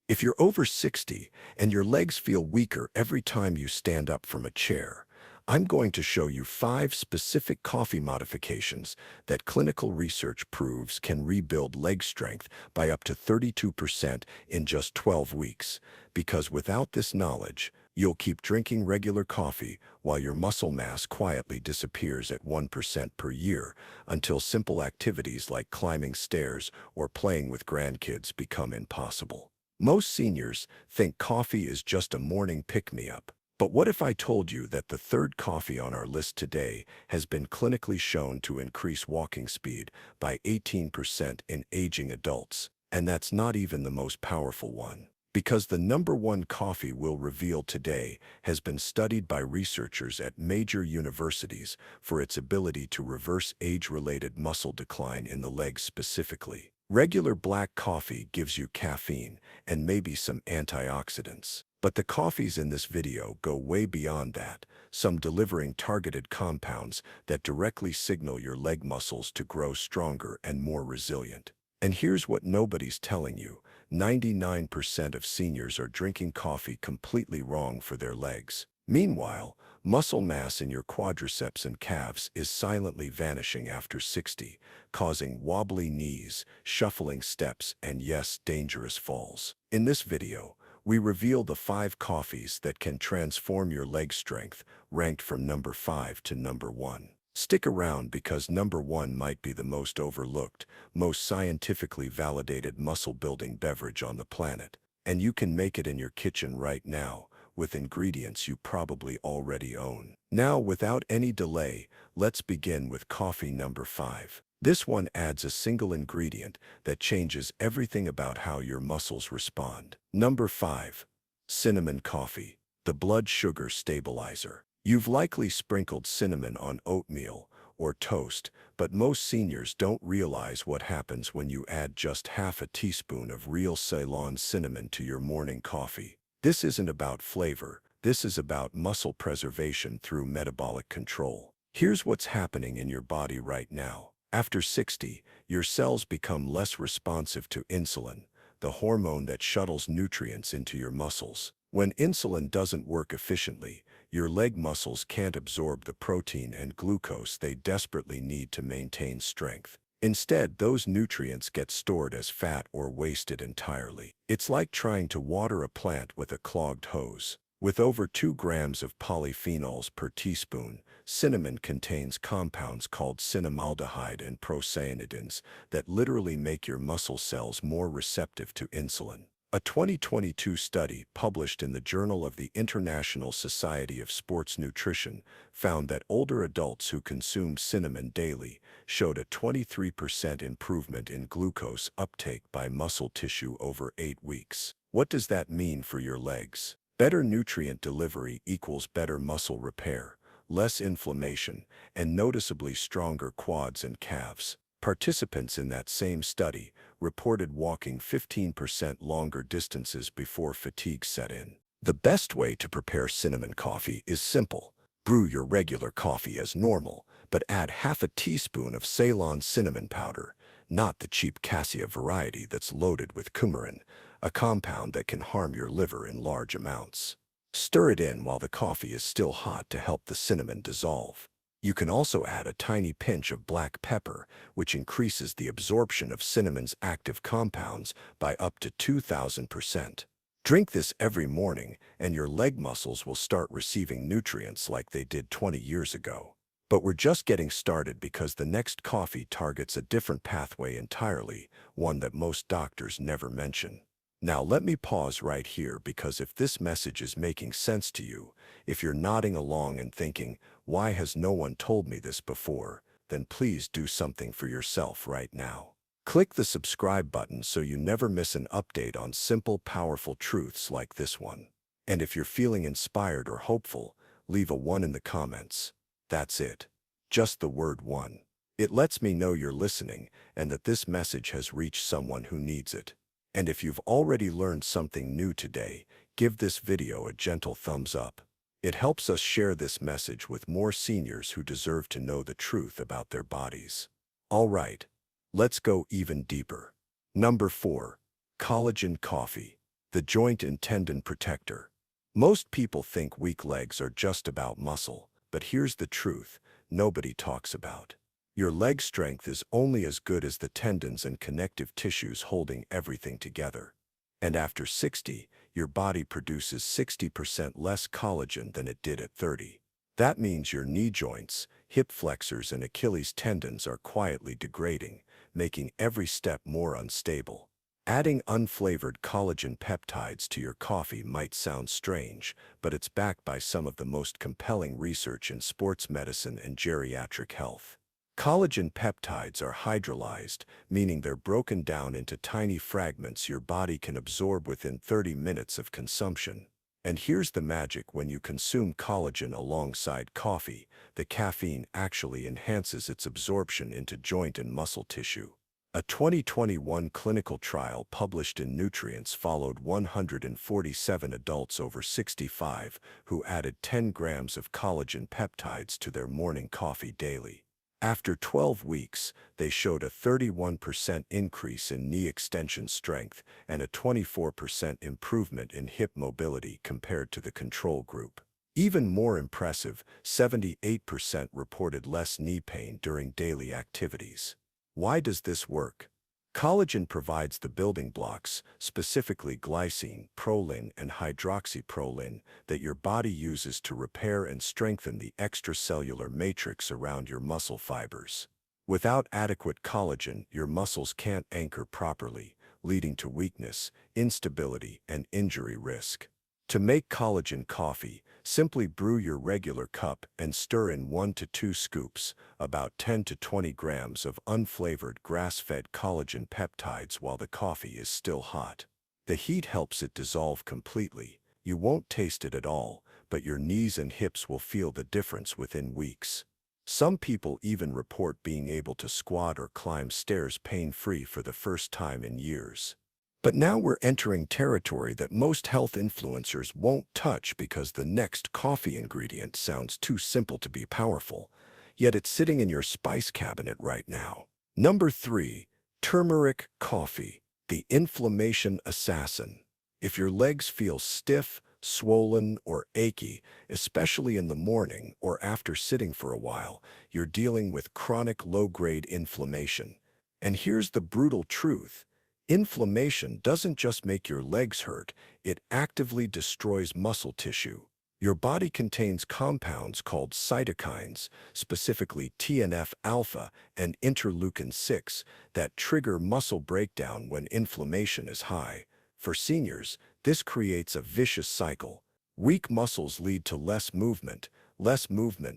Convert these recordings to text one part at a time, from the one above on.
If you're over 60 and your legs feel weaker every time you stand up from a chair, I'm going to show you 5 specific coffee modifications that clinical research proves can rebuild leg strength by up to 32% in just 12 weeks. Because without this knowledge, you'll keep drinking regular coffee while your muscle mass quietly disappears at 1% per year until simple activities like climbing stairs or playing with grandkids become impossible. Most seniors think coffee is just a morning pick-me-up. But what if I told you that the third coffee on our list today has been clinically shown to increase walking speed by 18% in aging adults? And that's not even the most powerful one. Because the number one coffee we'll reveal today has been studied by researchers at major universities for its ability to reverse age-related muscle decline in the legs specifically. Regular black coffee gives you caffeine and maybe some antioxidants. But the coffees in this video go way beyond that, some delivering targeted compounds that directly signal your leg muscles to grow stronger and more resilient. And here's what nobody's telling you. 99% of seniors are drinking coffee completely wrong for their legs. Meanwhile, muscle mass in your quadriceps and calves is silently vanishing after 60, causing wobbly knees, shuffling steps, and yes, dangerous falls. In this video, we reveal the 5 coffees that can transform your leg strength, ranked from number 5 to number 1. Stick around because number 1 might be the most overlooked, most scientifically validated muscle-building beverage on the planet. And you can make it in your kitchen right now, with ingredients you probably already own. Now, without any delay, let's begin with coffee number 5. This one adds a single ingredient that changes everything about how your muscles respond. Number 5. Cinnamon coffee, the blood sugar stabilizer. You've likely sprinkled cinnamon on oatmeal or toast, but most seniors don't realize what happens when you add just half a teaspoon of real Ceylon cinnamon to your morning coffee. This isn't about flavor. This is about muscle preservation through metabolic control. Here's what's happening in your body right now. After 60, your cells become less responsive to insulin, the hormone that shuttles nutrients into your muscles. When insulin doesn't work efficiently, your leg muscles can't absorb the protein and glucose they desperately need to maintain strength. Instead, those nutrients get stored as fat or wasted entirely. It's like trying to water a plant with a clogged hose. With over 2 grams of polyphenols per teaspoon, cinnamon contains compounds called cinnamaldehyde and procyanidins that literally make your muscle cells more receptive to insulin. A 2022 study published in the Journal of the International Society of Sports Nutrition found that older adults who consumed cinnamon daily showed a 23% improvement in glucose uptake by muscle tissue over 8 weeks. What does that mean for your legs? Better nutrient delivery equals better muscle repair, less inflammation, and noticeably stronger quads and calves. Participants in that same study reported walking 15% longer distances before fatigue set in. The best way to prepare cinnamon coffee is simple. Brew your regular coffee as normal, but add half a teaspoon of Ceylon cinnamon powder, not the cheap cassia variety that's loaded with coumarin, a compound that can harm your liver in large amounts. Stir it in while the coffee is still hot to help the cinnamon dissolve. You can also add a tiny pinch of black pepper, which increases the absorption of cinnamon's active compounds by up to 2,000%. Drink this every morning, and your leg muscles will start receiving nutrients like they did 20 years ago. But we're just getting started because the next coffee targets a different pathway entirely, one that most doctors never mention. Now let me pause right here because if this message is making sense to you, if you're nodding along and thinking, why has no one told me this before, then please do something for yourself right now. Click the subscribe button so you never miss an update on simple, powerful truths like this one. And if you're feeling inspired or hopeful, leave a 1 in the comments. That's it. Just the word 1. It lets me know you're listening and that this message has reached someone who needs it. And if you've already learned something new today, give this video a gentle thumbs up. It helps us share this message with more seniors who deserve to know the truth about their bodies. All right, let's go even deeper. Number 4. Collagen coffee. the joint and tendon protector. Most people think weak legs are just about muscle, but here's the truth nobody talks about. Your leg strength is only as good as the tendons and connective tissues holding everything together. And after 60, your body produces 60% less collagen than it did at 30. That means your knee joints, hip flexors, and Achilles tendons are quietly degrading, making every step more unstable. Adding unflavored collagen peptides to your coffee might sound strange, but it's backed by some of the most compelling research in sports medicine and geriatric health. Collagen peptides are hydrolyzed, meaning they're broken down into tiny fragments your body can absorb within 30 minutes of consumption. And here's the magic: when you consume collagen alongside coffee, the caffeine actually enhances its absorption into joint and muscle tissue. A 2021 clinical trial published in Nutrients followed 147 adults over 65 who added 10 grams of collagen peptides to their morning coffee daily. After 12 weeks, they showed a 31% increase in knee extension strength and a 24% improvement in hip mobility compared to the control group. Even more impressive, 78% reported less knee pain during daily activities. Why does this work? Collagen provides the building blocks, specifically glycine, proline, and hydroxyproline, that your body uses to repair and strengthen the extracellular matrix around your muscle fibers. Without adequate collagen, your muscles can't anchor properly, leading to weakness, instability, and injury risk. To make collagen coffee, simply brew your regular cup and stir in 1 to 2 scoops, about 10 to 20 grams of unflavored grass-fed collagen peptides while the coffee is still hot. The heat helps it dissolve completely. You won't taste it at all, but your knees and hips will feel the difference within weeks. Some people even report being able to squat or climb stairs pain-free for the first time in years. But now we're entering territory that most health influencers won't touch because the next coffee ingredient sounds too simple to be powerful, yet it's sitting in your spice cabinet right now. Number 3. Turmeric coffee, the inflammation assassin. If your legs feel stiff, swollen, or achy, especially in the morning or after sitting for a while, you're dealing with chronic low-grade inflammation. And here's the brutal truth. Inflammation doesn't just make your legs hurt, it actively destroys muscle tissue. Your body contains compounds called cytokines, specifically TNF-alpha and interleukin-6, that trigger muscle breakdown when inflammation is high. For seniors, this creates a vicious cycle. Weak muscles lead to less movement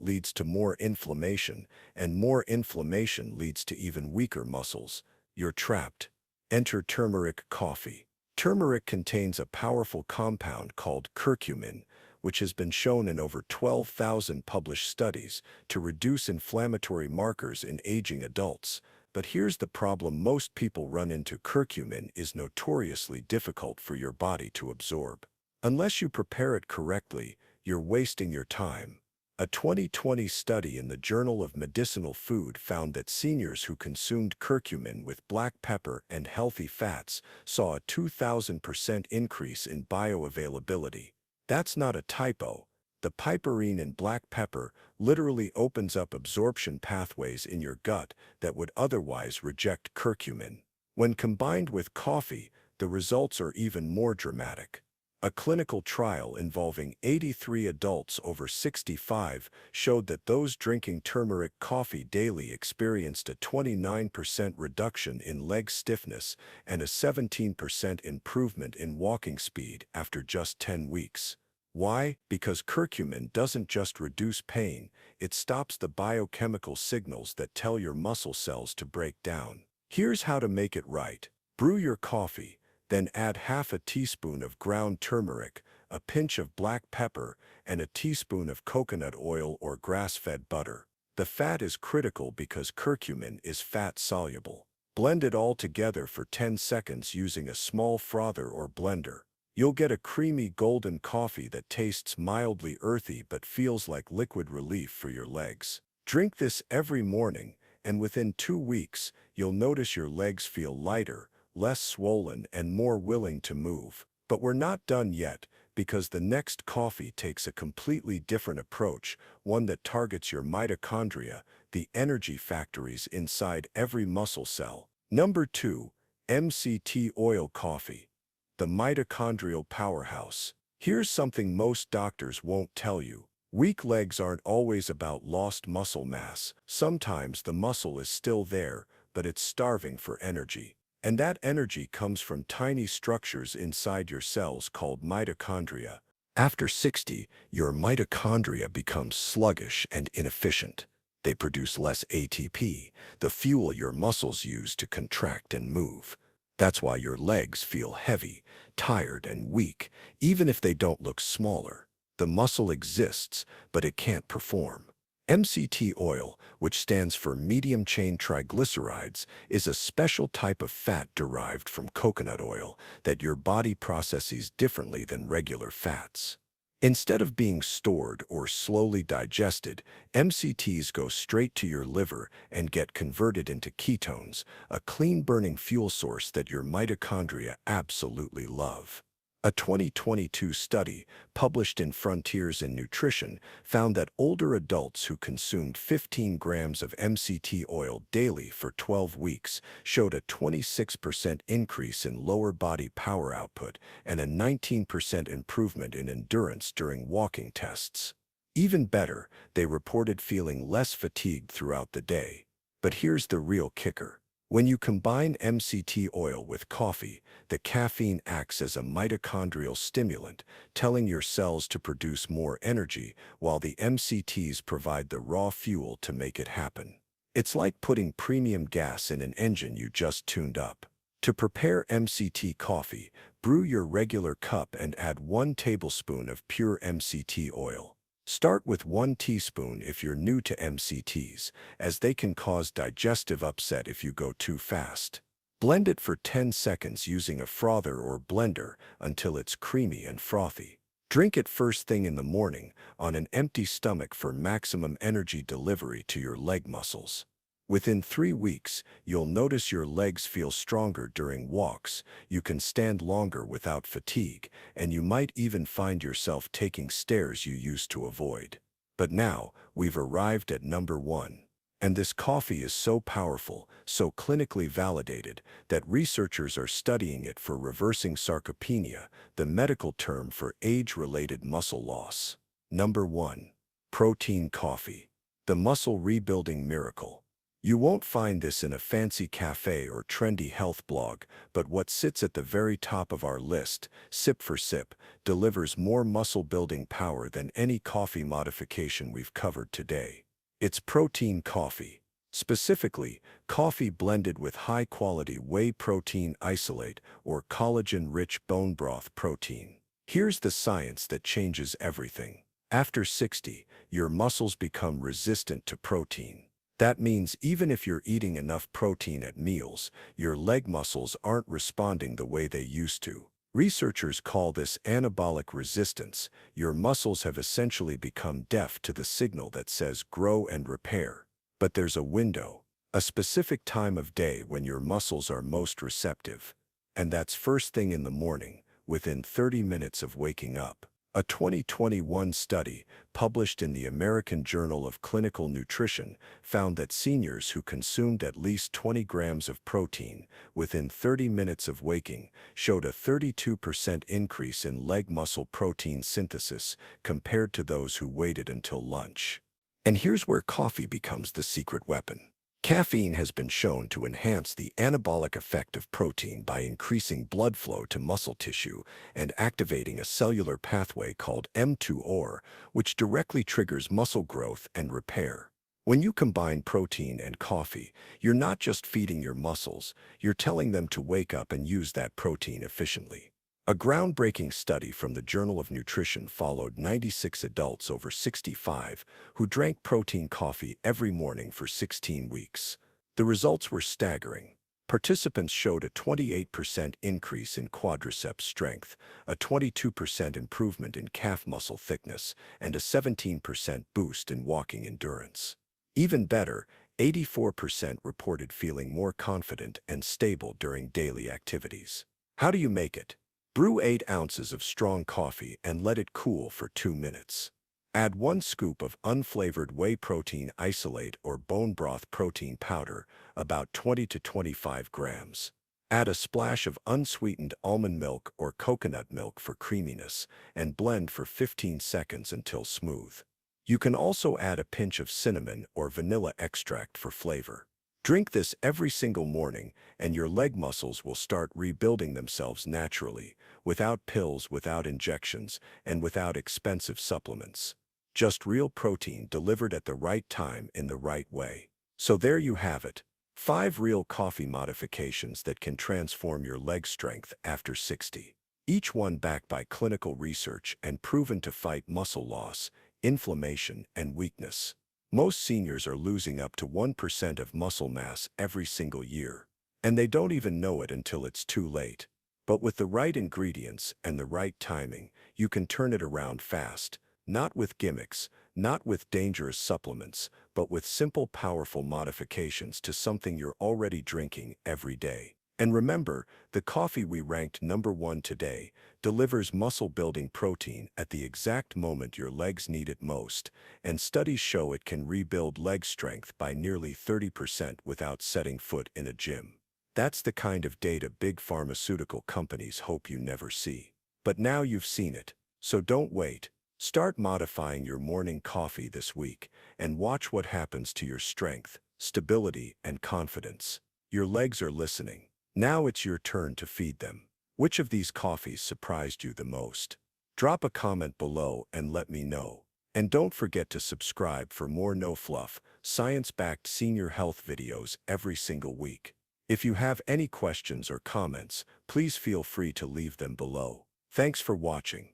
leads to more inflammation, and more inflammation leads to even weaker muscles. You're trapped. Enter turmeric coffee. Turmeric contains a powerful compound called curcumin, which has been shown in over 12,000 published studies to reduce inflammatory markers in aging adults. But here's the problem most people run into: curcumin is notoriously difficult for your body to absorb. Unless you prepare it correctly, you're wasting your time. A 2020 study in the Journal of Medicinal Food found that seniors who consumed curcumin with black pepper and healthy fats saw a 2,000% increase in bioavailability. That's not a typo. The piperine in black pepper literally opens up absorption pathways in your gut that would otherwise reject curcumin. When combined with coffee, the results are even more dramatic. A clinical trial involving 83 adults over 65 showed that those drinking turmeric coffee daily experienced a 29% reduction in leg stiffness and a 17% improvement in walking speed after just 10 weeks. Why? Because curcumin doesn't just reduce pain, it stops the biochemical signals that tell your muscle cells to break down. Here's how to make it right. Brew your coffee. Then add half a teaspoon of ground turmeric, a pinch of black pepper, and a teaspoon of coconut oil or grass-fed butter. The fat is critical because curcumin is fat-soluble. Blend it all together for 10 seconds using a small frother or blender. You'll get a creamy golden coffee that tastes mildly earthy but feels like liquid relief for your legs. Drink this every morning, and within 2 weeks, you'll notice your legs feel lighter, less swollen, and more willing to move. But we're not done yet, because the next coffee takes a completely different approach, one that targets your mitochondria, the energy factories inside every muscle cell. Number 2, MCT oil coffee, the mitochondrial powerhouse. Here's something most doctors won't tell you. Weak legs aren't always about lost muscle mass. Sometimes the muscle is still there, but it's starving for energy. And that energy comes from tiny structures inside your cells called mitochondria. After 60, your mitochondria become sluggish and inefficient. They produce less ATP, the fuel your muscles use to contract and move. That's why your legs feel heavy, tired, and weak, even if they don't look smaller. The muscle exists, but it can't perform. MCT oil, which stands for medium-chain triglycerides, is a special type of fat derived from coconut oil that your body processes differently than regular fats. Instead of being stored or slowly digested, MCTs go straight to your liver and get converted into ketones, a clean-burning fuel source that your mitochondria absolutely love. A 2022 study, published in Frontiers in Nutrition, found that older adults who consumed 15 grams of MCT oil daily for 12 weeks showed a 26% increase in lower body power output and a 19% improvement in endurance during walking tests. Even better, they reported feeling less fatigued throughout the day. But here's the real kicker. When you combine MCT oil with coffee, the caffeine acts as a mitochondrial stimulant, telling your cells to produce more energy, while the MCTs provide the raw fuel to make it happen. It's like putting premium gas in an engine you just tuned up. To prepare MCT coffee, brew your regular cup and add 1 tablespoon of pure MCT oil. Start with 1 teaspoon if you're new to MCTs, as they can cause digestive upset if you go too fast. Blend it for 10 seconds using a frother or blender until it's creamy and frothy. Drink it first thing in the morning on an empty stomach for maximum energy delivery to your leg muscles. Within 3 weeks, you'll notice your legs feel stronger during walks, you can stand longer without fatigue, and you might even find yourself taking stairs you used to avoid. But now, we've arrived at number 1. And this coffee is so powerful, so clinically validated, that researchers are studying it for reversing sarcopenia, the medical term for age-related muscle loss. Number 1. Protein coffee, the muscle rebuilding miracle. You won't find this in a fancy cafe or trendy health blog, but what sits at the very top of our list, sip for sip, delivers more muscle-building power than any coffee modification we've covered today. It's protein coffee. Specifically, coffee blended with high-quality whey protein isolate or collagen-rich bone broth protein. Here's the science that changes everything. After 60, your muscles become resistant to protein. That means even if you're eating enough protein at meals, your leg muscles aren't responding the way they used to. Researchers call this anabolic resistance. Your muscles have essentially become deaf to the signal that says grow and repair. But there's a window, a specific time of day when your muscles are most receptive. And that's first thing in the morning, within 30 minutes of waking up. A 2021 study, published in the American Journal of Clinical Nutrition, found that seniors who consumed at least 20 grams of protein within 30 minutes of waking showed a 32% increase in leg muscle protein synthesis compared to those who waited until lunch. And here's where coffee becomes the secret weapon. Caffeine has been shown to enhance the anabolic effect of protein by increasing blood flow to muscle tissue and activating a cellular pathway called mTOR, which directly triggers muscle growth and repair. When you combine protein and coffee, you're not just feeding your muscles, you're telling them to wake up and use that protein efficiently. A groundbreaking study from the Journal of Nutrition followed 96 adults over 65 who drank protein coffee every morning for 16 weeks. The results were staggering. Participants showed a 28% increase in quadriceps strength, a 22% improvement in calf muscle thickness, and a 17% boost in walking endurance. Even better, 84% reported feeling more confident and stable during daily activities. How do you make it? Brew 8 ounces of strong coffee and let it cool for 2 minutes. Add 1 scoop of unflavored whey protein isolate or bone broth protein powder, about 20 to 25 grams. Add a splash of unsweetened almond milk or coconut milk for creaminess, and blend for 15 seconds until smooth. You can also add a pinch of cinnamon or vanilla extract for flavor. Drink this every single morning, and your leg muscles will start rebuilding themselves naturally, without pills, without injections, and without expensive supplements. Just real protein delivered at the right time in the right way. So there you have it. 5 real coffee modifications that can transform your leg strength after 60. Each one backed by clinical research and proven to fight muscle loss, inflammation, and weakness. Most seniors are losing up to 1% of muscle mass every single year, and they don't even know it until it's too late. But with the right ingredients and the right timing, you can turn it around fast, not with gimmicks, not with dangerous supplements, but with simple, powerful modifications to something you're already drinking every day. And remember, the coffee we ranked #1 today delivers muscle-building protein at the exact moment your legs need it most, and studies show it can rebuild leg strength by nearly 30% without setting foot in a gym. That's the kind of data big pharmaceutical companies hope you never see. But now you've seen it, so don't wait. Start modifying your morning coffee this week and watch what happens to your strength, stability, and confidence. Your legs are listening. Now it's your turn to feed them. Which of these coffees surprised you the most? Drop a comment below and let me know. And don't forget to subscribe for more no-fluff, science-backed senior health videos every single week. If you have any questions or comments, please feel free to leave them below. Thanks for watching.